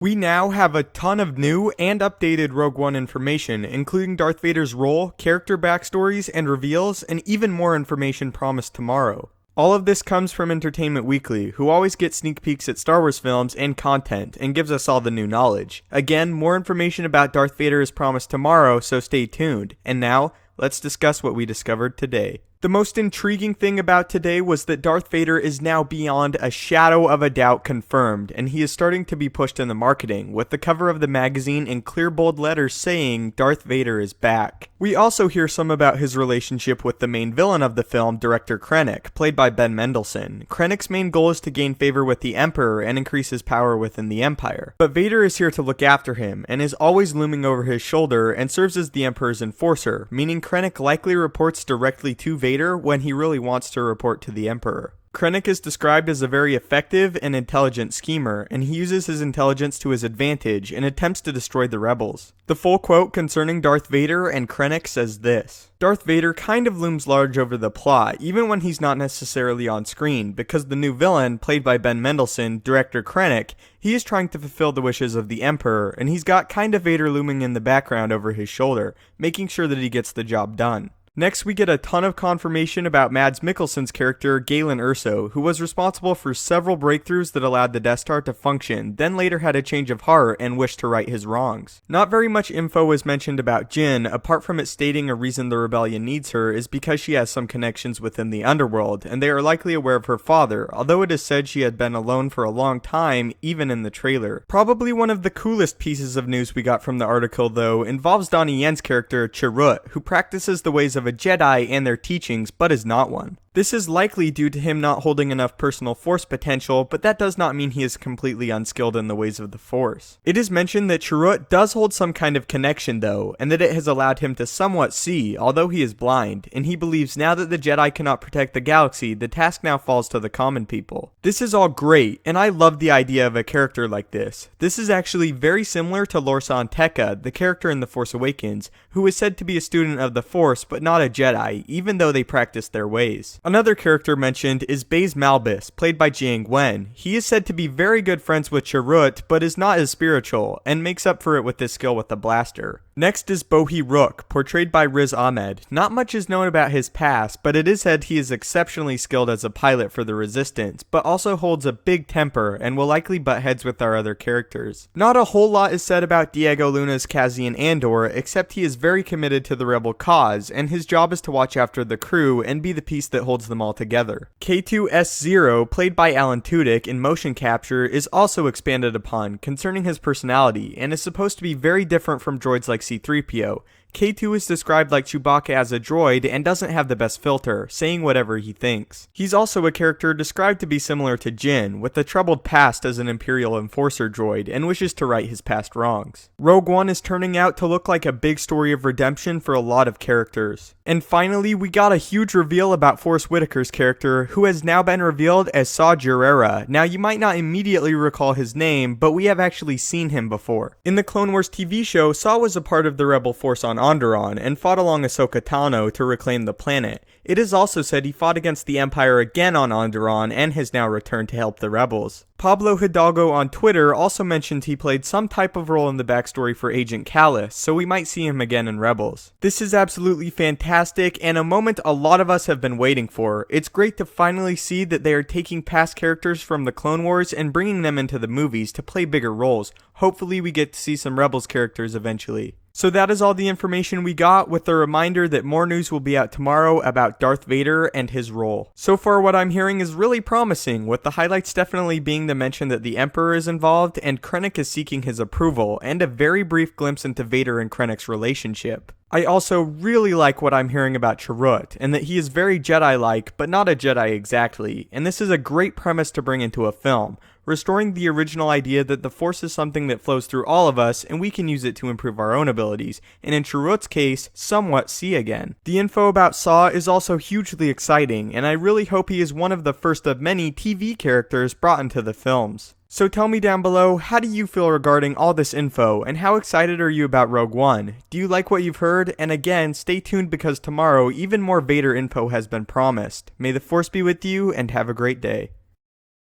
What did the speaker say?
We now have a ton of new and updated Rogue One information, including Darth Vader's role, character backstories and reveals, and even more information promised tomorrow. All of this comes from Entertainment Weekly, who always gets sneak peeks at Star Wars films and content, and gives us all the new knowledge. Again, more information about Darth Vader is promised tomorrow, so stay tuned. And now, let's discuss what we discovered today. The most intriguing thing about today was that Darth Vader is now beyond a shadow of a doubt confirmed, and he is starting to be pushed in the marketing, with the cover of the magazine in clear bold letters saying Darth Vader is back. We also hear some about his relationship with the main villain of the film, Director Krennic, played by Ben Mendelsohn. Krennic's main goal is to gain favor with the Emperor and increase his power within the Empire. But Vader is here to look after him, and is always looming over his shoulder and serves as the Emperor's enforcer, meaning Krennic likely reports directly to Vader when he really wants to report to the Emperor. Krennic is described as a very effective and intelligent schemer, and he uses his intelligence to his advantage and attempts to destroy the rebels. The full quote concerning Darth Vader and Krennic says this: Darth Vader kind of looms large over the plot, even when he's not necessarily on screen, because the new villain, played by Ben Mendelsohn, Director Krennic, he is trying to fulfill the wishes of the Emperor, and he's got kind of Vader looming in the background over his shoulder, making sure that he gets the job done. Next, we get a ton of confirmation about Mads Mikkelsen's character, Galen Erso, who was responsible for several breakthroughs that allowed the Death Star to function, then later had a change of heart and wished to right his wrongs. Not very much info was mentioned about Jyn, apart from it stating a reason the rebellion needs her is because she has some connections within the underworld, and they are likely aware of her father, although it is said she had been alone for a long time, even in the trailer. Probably one of the coolest pieces of news we got from the article, though, involves Donnie Yen's character, Chirrut, who practices the ways of a Jedi and their teachings, but is not one. This is likely due to him not holding enough personal Force potential, but that does not mean he is completely unskilled in the ways of the Force. It is mentioned that Chirrut does hold some kind of connection though, and that it has allowed him to somewhat see, although he is blind, and he believes now that the Jedi cannot protect the galaxy, the task now falls to the common people. This is all great, and I love the idea of a character like this. This is actually very similar to Lorsan Tekka, the character in The Force Awakens, who is said to be a student of the Force but not a Jedi, even though they practice their ways. Another character mentioned is Baze Malbus, played by Jiang Wen. He is said to be very good friends with Chirrut, but is not as spiritual, and makes up for it with his skill with the blaster. Next is Bohi Rook, portrayed by Riz Ahmed. Not much is known about his past, but it is said he is exceptionally skilled as a pilot for the Resistance, but also holds a big temper and will likely butt heads with our other characters. Not a whole lot is said about Diego Luna's Cassian Andor, except he is very committed to the rebel cause, and his job is to watch after the crew and be the piece that holds them all together. K2S0, played by Alan Tudyk in motion capture, is also expanded upon concerning his personality, and is supposed to be very different from droids like C-3PO. K2 is described like Chewbacca as a droid and doesn't have the best filter, saying whatever he thinks. He's also a character described to be similar to Jyn, with a troubled past as an Imperial Enforcer droid, and wishes to right his past wrongs. Rogue One is turning out to look like a big story of redemption for a lot of characters. And finally, we got a huge reveal about Forrest Whitaker's character, who has now been revealed as Saw Gerrera. Now, you might not immediately recall his name, but we have actually seen him before. In the Clone Wars TV show, Saw was a part of the Rebel Force on Onderon and fought along Ahsoka Tano to reclaim the planet. It is also said he fought against the Empire again on Onderon and has now returned to help the rebels. Pablo Hidalgo on Twitter also mentioned he played some type of role in the backstory for Agent Kallus, so we might see him again in Rebels. This is absolutely fantastic and a moment a lot of us have been waiting for. It's great to finally see that they are taking past characters from the Clone Wars and bringing them into the movies to play bigger roles. Hopefully we get to see some Rebels characters eventually. So that is all the information we got, with the reminder that more news will be out tomorrow about Darth Vader and his role. So far what I'm hearing is really promising, with the highlights definitely being the mention that the Emperor is involved and Krennic is seeking his approval, and a very brief glimpse into Vader and Krennic's relationship. I also really like what I'm hearing about Chirrut, and that he is very Jedi-like, but not a Jedi exactly, and this is a great premise to bring into a film, restoring the original idea that the Force is something that flows through all of us, and we can use it to improve our own abilities, and in Chirrut's case, somewhat see again. The info about Saw is also hugely exciting, and I really hope he is one of the first of many TV characters brought into the films. So tell me down below, how do you feel regarding all this info, and how excited are you about Rogue One? Do you like what you've heard? And again, stay tuned because tomorrow even more Vader info has been promised. May the Force be with you, and have a great day.